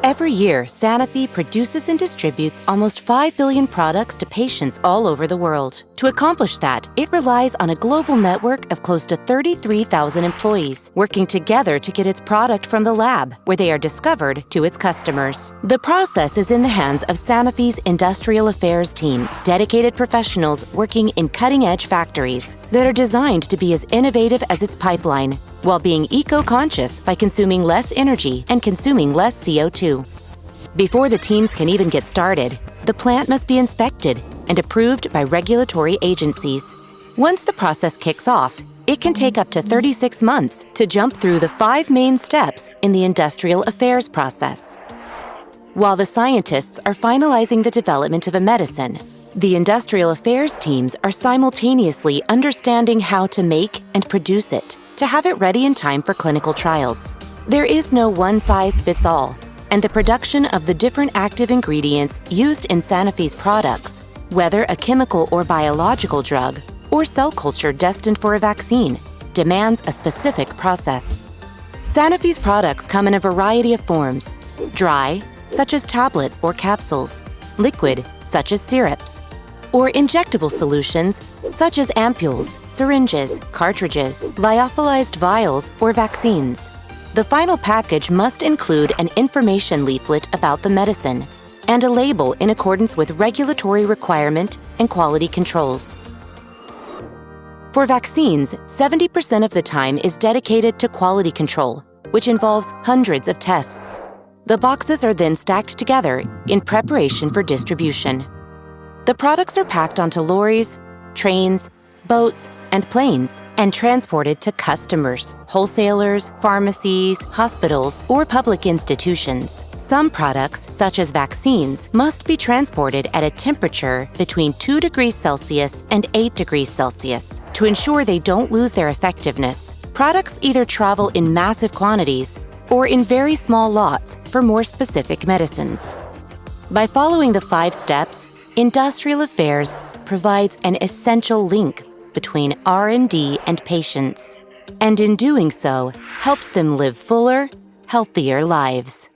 Every year, Sanofi produces and distributes almost 5 billion products to patients all over the world. To accomplish that, it relies on a global network of close to 33,000 employees working together to get its product from the lab, where they are discovered, to its customers. The process is in the hands of Sanofi's industrial affairs teams, dedicated professionals working in cutting-edge factories that are designed to be as innovative as its pipeline, while being eco-conscious by consuming less energy and consuming less CO2. Before the teams can even get started, the plant must be inspected and approved by regulatory agencies. Once the process kicks off, it can take up to 36 months to jump through the 5 main steps in the industrial affairs process. While the scientists are finalizing the development of a medicine, the industrial affairs teams are simultaneously understanding how to make and produce it to have it ready in time for clinical trials. There is no one-size-fits-all, and the production of the different active ingredients used in Sanofi's products, whether a chemical or biological drug, or cell culture destined for a vaccine, demands a specific process. Sanofi's products come in a variety of forms: dry, such as tablets or capsules; liquid, such as syrups; or injectable solutions, such as ampules, syringes, cartridges, lyophilized vials, or vaccines. The final package must include an information leaflet about the medicine and a label in accordance with regulatory requirement and quality controls. For vaccines, 70% of the time is dedicated to quality control, which involves hundreds of tests. The boxes are then stacked together in preparation for distribution. The products are packed onto lorries, trains, boats, and planes and transported to customers, wholesalers, pharmacies, hospitals, or public institutions. Some products, such as vaccines, must be transported at a temperature between 2 degrees Celsius and 8 degrees Celsius to ensure they don't lose their effectiveness. Products either travel in massive quantities or in very small lots for more specific medicines. By following the 5 steps, Industrial Affairs provides an essential link between R&D and patients, and in doing so, helps them live fuller, healthier lives.